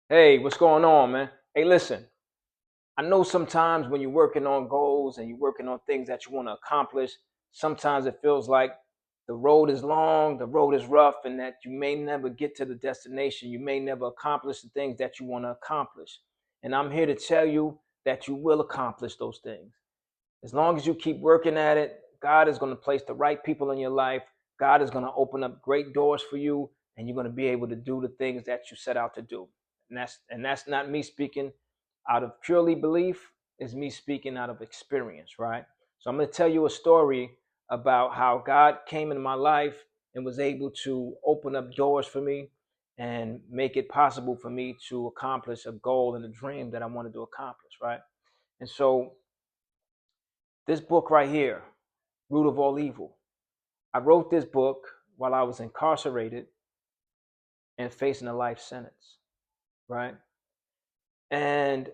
Hey, what's going on, man? Hey, listen, I know sometimes when you're working on goals and you're working on things that you want to accomplish, sometimes it feels like the road is long, the road is rough, and that you may never get to the destination. You may never accomplish the things that you want to accomplish. And I'm here to tell you that you will accomplish those things. As long as you keep working at it, God is going to place the right people in your life. God is going to open up great doors for you, and you're going to be able to do the things that you set out to do. And that's not me speaking out of purely belief, it's me speaking out of experience, right? So I'm going to tell you a story about how God came in my life and was able to open up doors for me and make it possible for me to accomplish a goal and a dream that I wanted to accomplish, right? And so this book right here, Root of All Evil, I wrote this book while I was incarcerated and facing a life sentence, right? And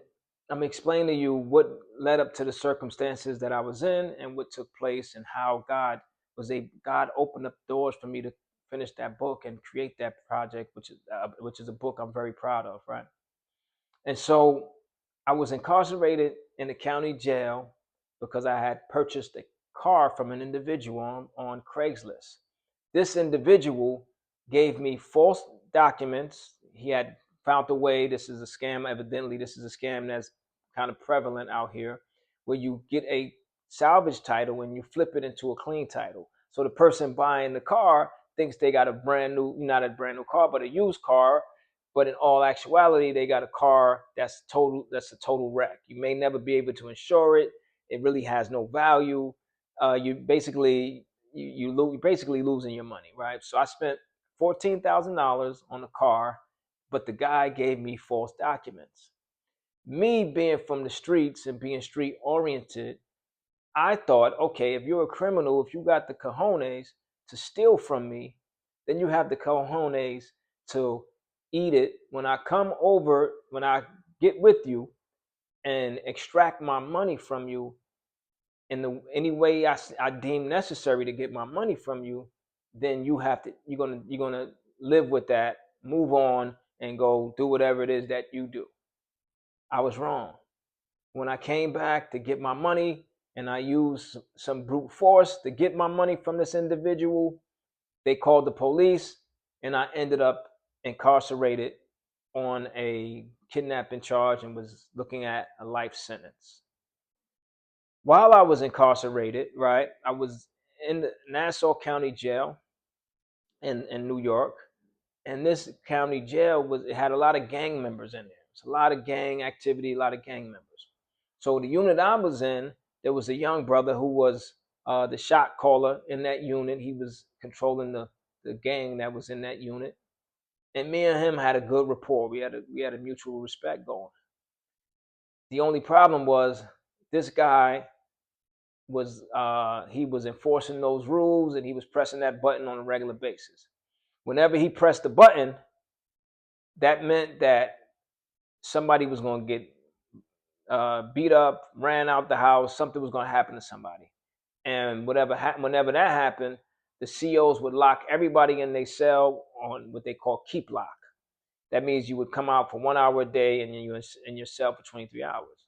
I'm explaining to you what led up to the circumstances that I was in and what took place and how God opened up doors for me to finish that book and create that project, which is a book I'm very proud of, right? And so I was incarcerated in the county jail because I had purchased a car from an individual on Craigslist. This individual gave me false documents. He had found a way. This is a scam. Evidently, this is a scam that's kind of prevalent out here where you get a salvage title and you flip it into a clean title. So the person buying the car thinks they got a brand new, not a brand new car, but a used car, but in all actuality they got a car that's a total wreck. You may never be able to insure it. It really has no value. You're basically losing your money, right? So I spent $14,000 on the car, but the guy gave me false documents. Me being from the streets and being street oriented, I thought, okay, if you're a criminal, if you got the cojones to steal from me, then you have the cojones to eat it when I come over, when I get with you and extract my money from you in the any way I deem necessary to get my money from you. Then you're gonna live with that, move on, and go do whatever it is that you do. I was wrong. When I came back to get my money and I used some brute force to get my money from this individual, they called the police and I ended up incarcerated on a kidnapping charge and was looking at a life sentence. While I was incarcerated, right, I was in the Nassau County Jail in New York. And this county jail it had a lot of gang members in there. It's a lot of gang activity, a lot of gang members. So the unit I was in, there was a young brother who was the shot caller in that unit. He was controlling the gang that was in that unit. And me and him had a good rapport. We had a mutual respect going. The only problem was this guy was enforcing those rules and he was pressing that button on a regular basis. Whenever he pressed the button, that meant that somebody was going to get beat up, ran out the house, something was going to happen to somebody. And whenever that happened, the COs would lock everybody in their cell on what they call keep lock. That means you would come out for 1 hour a day and you're in your cell for 23 hours.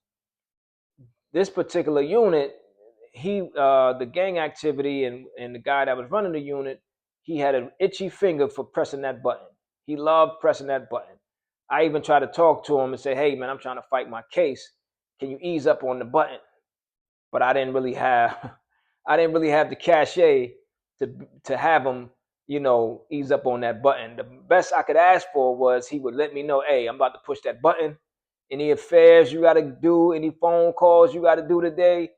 This particular unit, the gang activity and the guy that was running the unit, he had an itchy finger for pressing that button. He loved pressing that button. I even tried to talk to him and say, "Hey man, I'm trying to fight my case. Can you ease up on the button?" But I didn't really have I didn't really have the cachet to have him, ease up on that button. The best I could ask for was he would let me know, "Hey, I'm about to push that button. Any affairs you got to do, any phone calls you got to do today,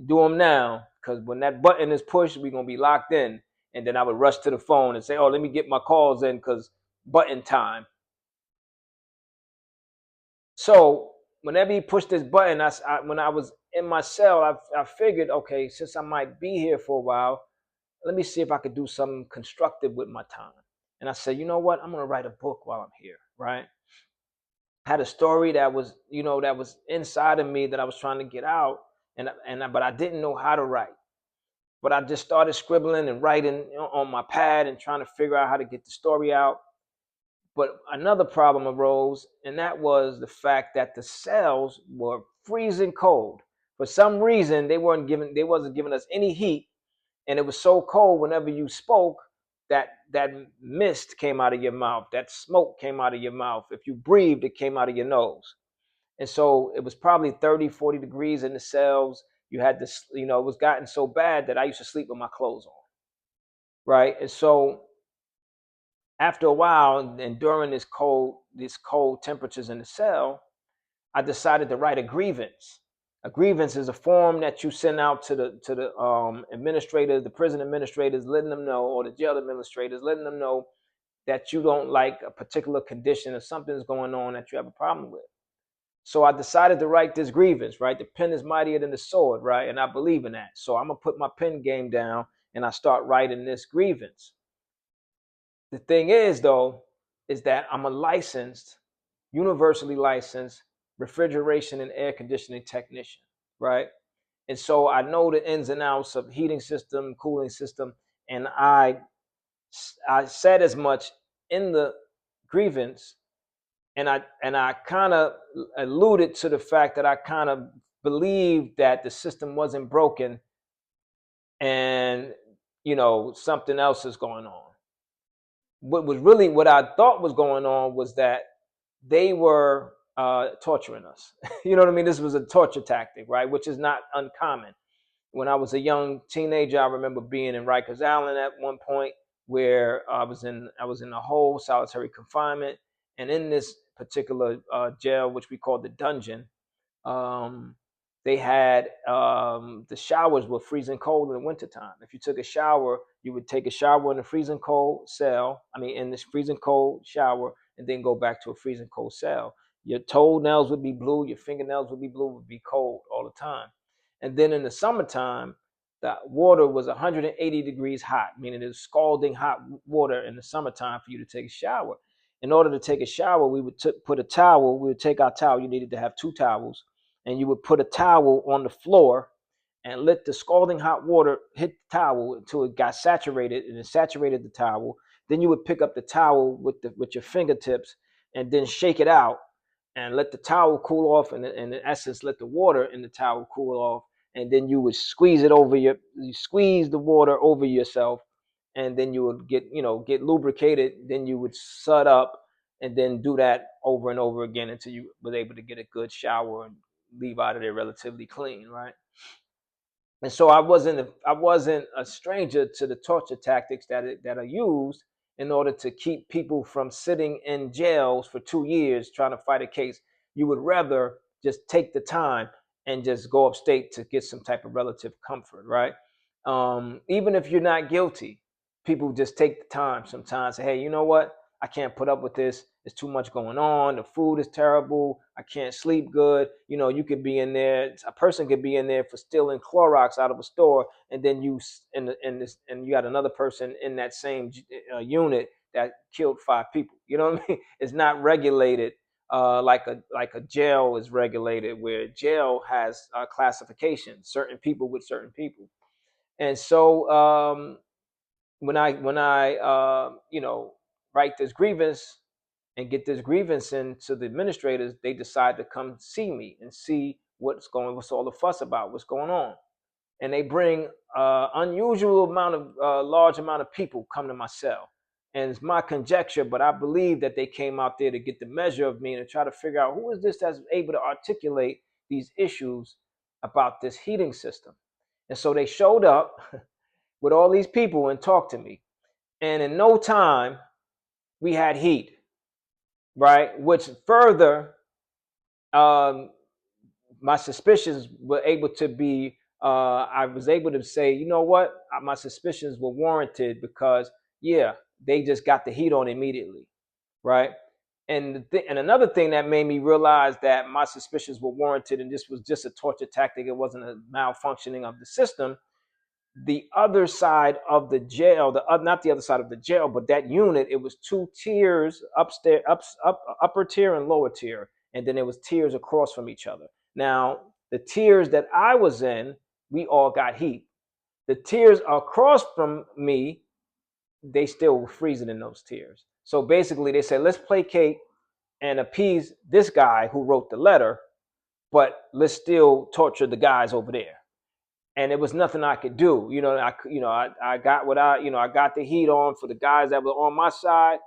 do them now. Because when that button is pushed, we're going to be locked in." And then I would rush to the phone and say, "Oh, let me get my calls in because button time." So whenever he pushed this button, when I was in my cell, I figured, okay, since I might be here for a while, let me see if I could do something constructive with my time. And I said, you know what? I'm going to write a book while I'm here, right? Had a story that was inside of me that I was trying to get out, but I didn't know how to write. But I just started scribbling and writing on my pad and trying to figure out how to get the story out. But another problem arose, and that was the fact that the cells were freezing cold. For some reason, they wasn't giving us any heat, and it was so cold whenever you spoke that mist came out of your mouth, that smoke came out of your mouth. If you breathed, it came out of your nose. And so it was probably 30, 40 degrees in the cells. You had this, it was gotten so bad that I used to sleep with my clothes on, right? And so after a while, and during these cold temperatures in the cell, I decided to write a grievance. A grievance is a form that you send out to the administrators, the prison administrators, letting them know, or the jail administrators, letting them know that you don't like a particular condition or something's going on that you have a problem with. So I decided to write this grievance, right? The pen is mightier than the sword, right? And I believe in that. So I'm gonna put my pen game down and I start writing this grievance. The thing is, though, is that I'm a licensed, universally licensed refrigeration and air conditioning technician, right? And so I know the ins and outs of heating system, cooling system, and I said as much in the grievance, and I kind of alluded to the fact that I kind of believed that the system wasn't broken, and something else is going on. What I thought was going on was that they were torturing us. You know what I mean? This was a torture tactic, right? Which is not uncommon. When I was a young teenager, I remember being in Rikers Island at one point, where I was in a whole solitary confinement, and in this particular jail, which we called the dungeon, um, they had the showers were freezing cold in the wintertime. If you took a shower, you would take a shower in a freezing cold cell. I mean, in this freezing cold shower, and then go back to a freezing cold cell. Your toenails would be blue, your fingernails would be blue, would be cold all the time. And then in the summertime, the water was 180 degrees hot, meaning it was scalding hot water in the summertime for you to take a shower. In order to take a shower, we would put a towel. We would take our towel. You needed to have two towels, and you would put a towel on the floor and let the scalding hot water hit the towel until it got saturated, and it saturated the towel. Then you would pick up the towel with your fingertips and then shake it out and let the towel cool off, and in essence let the water in the towel cool off, and then you would you squeeze the water over yourself, and then you would get lubricated. Then you would sud up, and then do that over and over again until you was able to get a good shower and leave out of there relatively clean, right? And so I wasn't a stranger to the torture tactics that are used in order to keep people from sitting in jails for 2 years trying to fight a case. You would rather just take the time and just go upstate to get some type of relative comfort, right? Even if you're not guilty, people just take the time sometimes. Say, hey, you know what? I can't put up with this. There's too much going on. The food is terrible. I can't sleep good. You could be in there. A person could be in there for stealing Clorox out of a store, and then and you got another person in that same unit that killed 5 people. You know what I mean? It's not regulated like a jail is regulated, where jail has classification, certain people with certain people. And so when I write this grievance and get this grievance into the administrators, they decide to come see me and see what's all the fuss about, what's going on. And they bring unusual large amount of people come to my cell. And it's my conjecture, but I believe that they came out there to get the measure of me and to try to figure out who is this that's able to articulate these issues about this heating system. And so they showed up with all these people and talked to me. And in no time, we had heat, right? Which further, um, my suspicions were able to be, I was able to say, you know what? My suspicions were warranted because, yeah, they just got the heat on immediately, right? And another thing that made me realize that my suspicions were warranted and this was just a torture tactic, it wasn't a malfunctioning of the system. The other side of the jail, not the other side of the jail, but that unit, it was two tiers, upstairs, upper tier and lower tier, and then there was tiers across from each other. Now, the tiers that I was in, we all got heat. The tiers across from me, they still were freezing in those tiers. So basically, they said, let's placate and appease this guy who wrote the letter, but let's still torture the guys over there. And it was nothing I could do. I got what I got the heat on for the guys that were on my side,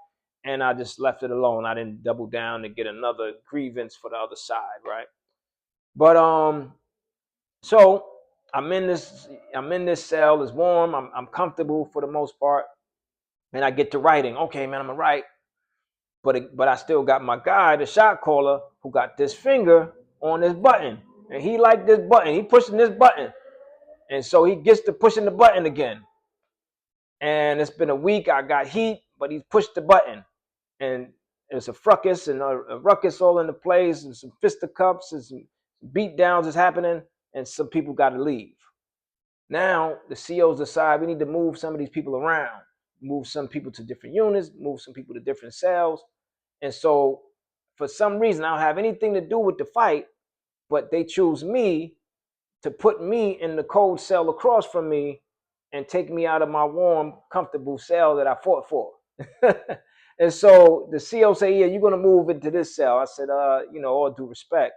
and I just left it alone. I didn't double down to get another grievance for the other side, right? But so I'm in this cell. It's warm. I'm comfortable for the most part, and I get to writing. Okay, man, I'm gonna write. But I still got my guy, the shot caller, who got this finger on this button, and he liked this button. He pushing this button, and so he gets to pushing the button again. And it's been a week. I got heat, but he pushed the button, and there's a fracas and a ruckus all in the place, and some fisticuffs and some beat downs is happening, and some people got to leave. Now the COs decide we need to move some of these people around, move some people to different units, move some people to different cells. And so for some reason, I don't have anything to do with the fight, but they choose me to put me in the cold cell across from me and take me out of my warm, comfortable cell that I fought for. And so the CO say, yeah, you're going to move into this cell. I said, all due respect.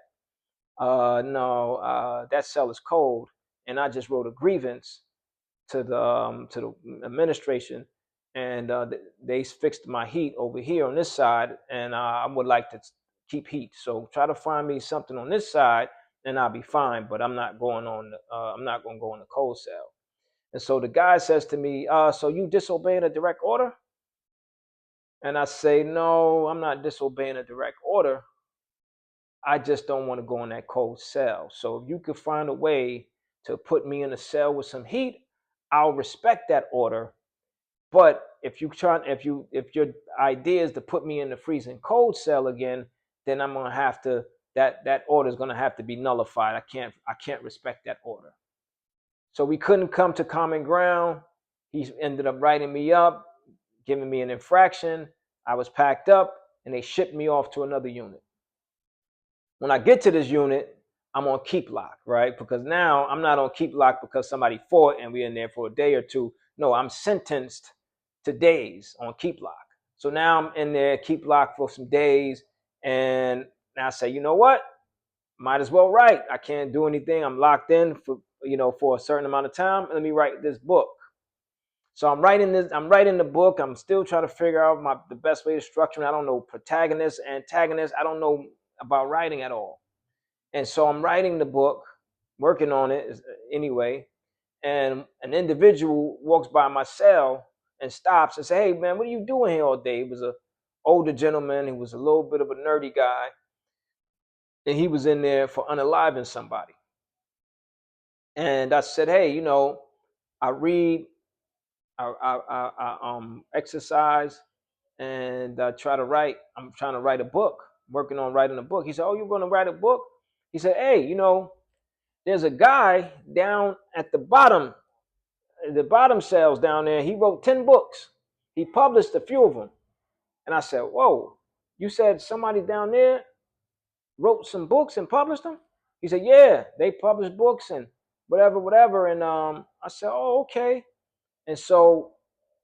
No, that cell is cold. And I just wrote a grievance to the administration, and they fixed my heat over here on this side, and I would like to keep heat. So try to find me something on this side, and I'll be fine. But I'm not going on. I'm not going to go in the cold cell. And so the guy says to me, "So you disobeying a direct order?" And I say, "No, I'm not disobeying a direct order. I just don't want to go in that cold cell. So if you could find a way to put me in a cell with some heat, I'll respect that order. But if your idea is to put me in the freezing cold cell again, then I'm gonna have to that order is gonna have to be nullified. I can't respect that order." So we couldn't come to common ground. He ended up writing me up, giving me an infraction. I was packed up, and they shipped me off to another unit. When I get to this unit, I'm on keep lock, right? Because now I'm not on keep lock because somebody fought and we're in there for a day or two. No, I'm sentenced to days on keep lock. So now I'm in there, keep lock for some days. And now I say, you know what? Might as well write. I can't do anything. I'm locked in for a certain amount of time. Let me write this book. So I'm writing this. I'm writing the book. I'm still trying to figure out the best way to structure it. I don't know protagonist, antagonist. I don't know about writing at all. And so I'm writing the book, working on it anyway. And an individual walks by my cell and stops and say, "Hey man, what are you doing here all day?" He was a older gentleman. He was a little bit of a nerdy guy, and he was in there for unaliving somebody. And I said, "Hey, I read, I exercise, and I try to write. I'm trying to write a book, working on writing a book." He said, "Oh, you're going to write a book?" He said, "Hey, there's a guy down at the bottom cells down there. He wrote 10 books. He published a few of them." And I said, "Whoa, you said somebody down there wrote some books and published them?" He said, "Yeah, they published books and whatever, whatever." And I said, "Oh, okay." And so,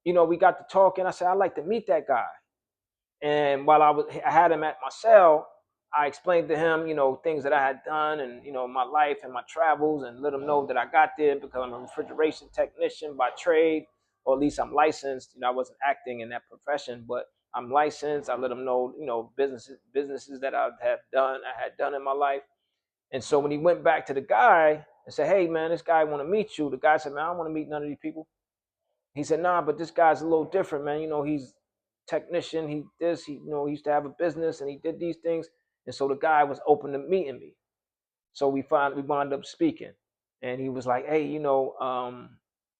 we got to talking. I said, "I'd like to meet that guy." And while I had him at my cell, I explained to him, things that I had done and, my life and my travels, and let him know that I got there because I'm a refrigeration technician by trade, or at least I'm licensed. I wasn't acting in that profession, but I'm licensed. I let him know, businesses that I had done in my life. And so when he went back to the guy and said, "Hey man, this guy want to meet you," the guy said, "Man, I don't want to meet none of these people." He said, "Nah, but this guy's a little different, man. He's technician. He used to have a business and he did these things." And so the guy was open to meeting me. So we wound up speaking, and he was like, "Hey,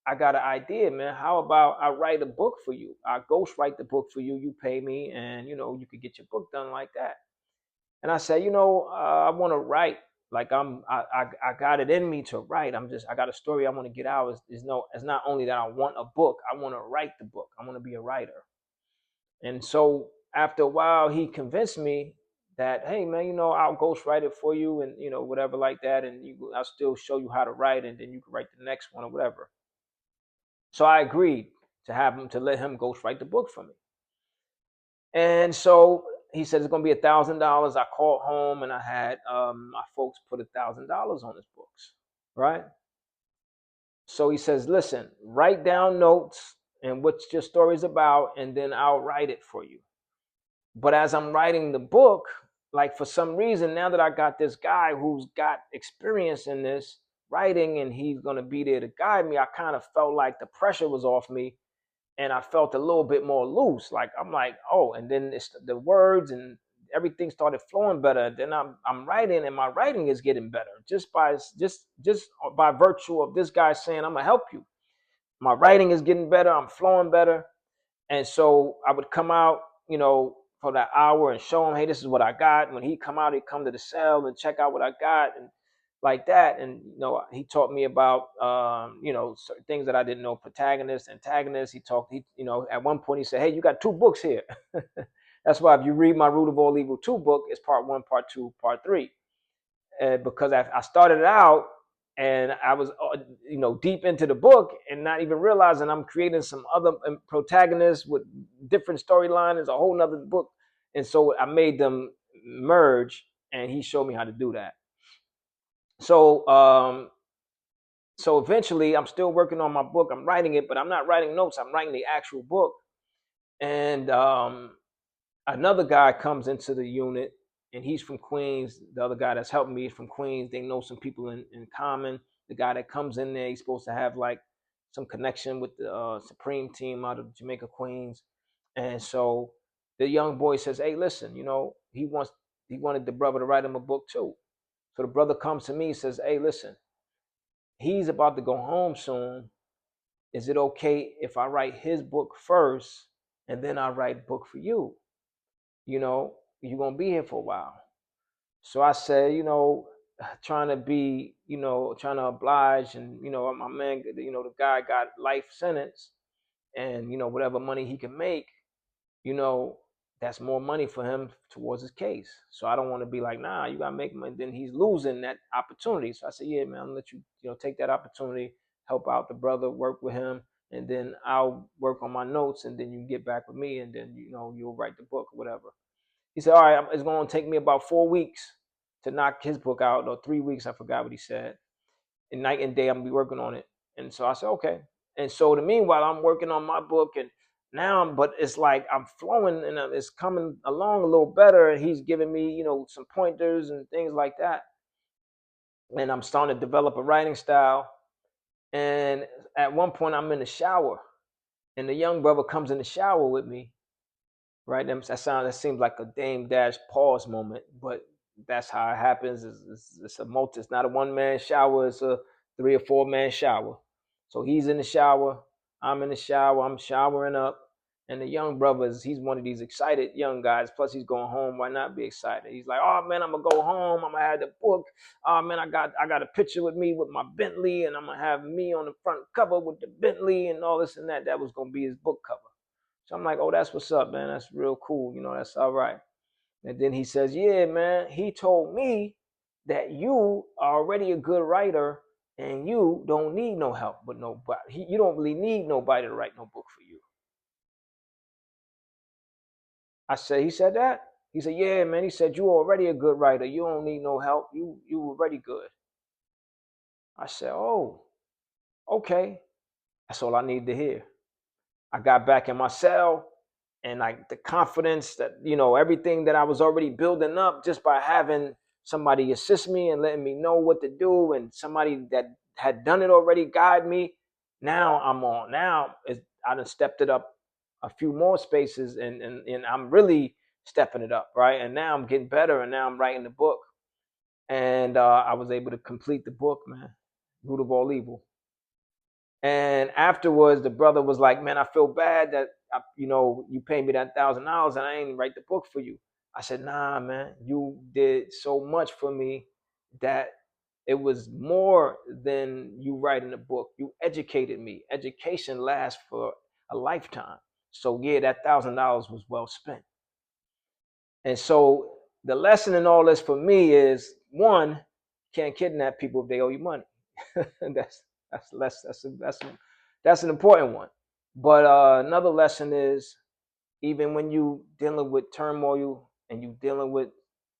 I got an idea, man. How about I write a book for you? I ghost write the book for you. You pay me, and you could get your book done like that." And I said, I want to write. Like I got it in me to write. I got a story I want to get out. It's not only that I want a book. I want to write the book. I want to be a writer. And so after a while, he convinced me that, "Hey man, I'll ghostwrite it for you, and whatever like that, and I'll still show you how to write, and then you can write the next one or whatever." So I agreed to let him ghostwrite the book for me. And so he said it's gonna be $1,000. I called home and I had my folks put $1,000 on his books, right? So he says, listen, write down notes and what your story's about, and then I'll write it for you. But as I'm writing the book, like for some reason, now that I got this guy who's got experience in this writing and he's gonna be there to guide me, I kind of felt like the pressure was off me and I felt a little bit more loose. Like I'm like, oh, and then it's the words and everything started flowing better. Then I'm writing and my writing is getting better just by virtue of this guy saying I'm gonna help you. My writing is getting better. I'm flowing better. And so I would come out, for that hour and show him, hey, this is what I got. When he come out, he'd come to the cell and check out what I got and like that. And he taught me about certain things that I didn't know, protagonist, antagonist. At one point he said, hey, you got 2 books here. That's why if you read my Root of All Evil 2 book, it's part 1, part 2, part 3. Because I started it out and I was, deep into the book and not even realizing I'm creating some other protagonists with different storylines. It's a whole nother book. And so I made them merge and he showed me how to do that. So, so eventually I'm still working on my book. I'm writing it, but I'm not writing notes. I'm writing the actual book. And another guy comes into the unit and he's from Queens. The other guy that's helping me is from Queens. They know some people in common. The guy that comes in there, he's supposed to have like some connection with the Supreme team out of Jamaica, Queens. And so the young boy says, hey, listen, he wanted the brother to write him a book too. So the brother comes to me and says, hey, listen, he's about to go home soon. Is it okay if I write his book first and then I write a book for you? You're going to be here for a while. So I said, trying to be, trying to oblige. And, my man, the guy got life sentence and, whatever money he can make, you know, that's more money for him towards his case. So I don't want to be like, nah, you got to make money. Then he's losing that opportunity. So I said, yeah, man, I'll let you, take that opportunity, help out the brother, work with him. And then I'll work on my notes and then you can get back with me and then, you'll write the book or whatever. He said, all right, it's going to take me about 4 weeks to knock his book out, or 3 weeks. I forgot what he said. And night and day, I'm going to be working on it. And so I said, okay. And so the meanwhile, I'm working on my book and now, but it's like I'm flowing and it's coming along a little better. And he's giving me, some pointers and things like that. And I'm starting to develop a writing style. And at one point, I'm in the shower and the young brother comes in the shower with me. Right, that seems like a Dame Dash pause moment, but that's how it happens. It's not a 1-man shower. It's a 3 or 4-man shower. So he's in the shower, I'm in the shower, I'm showering up, and the young brothers. He's one of these excited young guys. Plus, he's going home. Why not be excited? He's like, "Oh man, I'm gonna go home. I'm gonna have the book. Oh man, I got a picture with me with my Bentley, and I'm gonna have me on the front cover with the Bentley and all this and that. That was gonna be his book cover." So I'm like, oh, that's what's up, man. That's real cool. That's all right. And then he says, yeah, man, he told me that you are already a good writer and you don't need no help but nobody. You don't really need nobody to write no book for you. I said, he said that? He said, yeah, man. He said, you already a good writer. You don't need no help. You already good. I said, oh, okay. That's all I need to hear. I got back in my cell and like the confidence that, everything that I was already building up just by having somebody assist me and letting me know what to do and somebody that had done it already guide me. Now I'm on. Now I done stepped it up a few more spaces and I'm really stepping it up, right? And now I'm getting better and now I'm writing the book. And I was able to complete the book, man. Root of All Evil. And afterwards, the brother was like, "Man, I feel bad that you paid me that $1,000 and I ain't write the book for you." I said, "Nah, man, you did so much for me that it was more than you writing a book. You educated me. Education lasts for a lifetime. So yeah, that $1,000 was well spent." And so the lesson in all this for me is one, you can't kidnap people if they owe you money. That's an important one. But another lesson is, Even when you dealing with turmoil and you dealing with,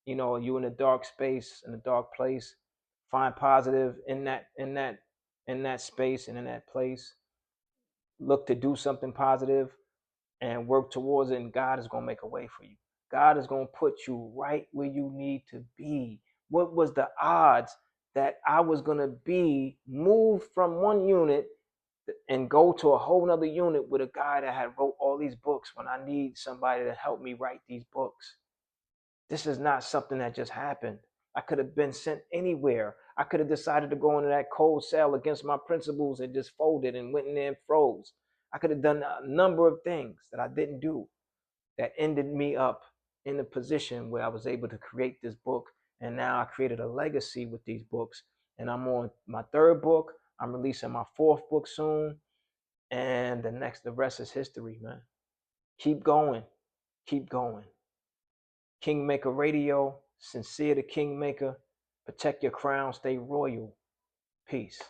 you in a dark space, in a dark place, find positive in that space and in that place. Look to do something positive and work towards it, and God is gonna make a way for you. God is gonna put you right where you need to be. What was the odds that I was gonna be moved from one unit and go to a whole nother unit with a guy that had wrote all these books when I need somebody to help me write these books? This is not something that just happened. I could have been sent anywhere. I could have decided to go into that cold cell against my principles and just folded and went in there and froze. I could have done a number of things that I didn't do that ended me up in a position where I was able to create this book. And now I created a legacy with these books. And I'm on my third book. I'm releasing my fourth book soon. And the rest is history, man. Keep going. Keep going. Kingmaker Radio, sincere to Kingmaker. Protect your crown, stay royal. Peace.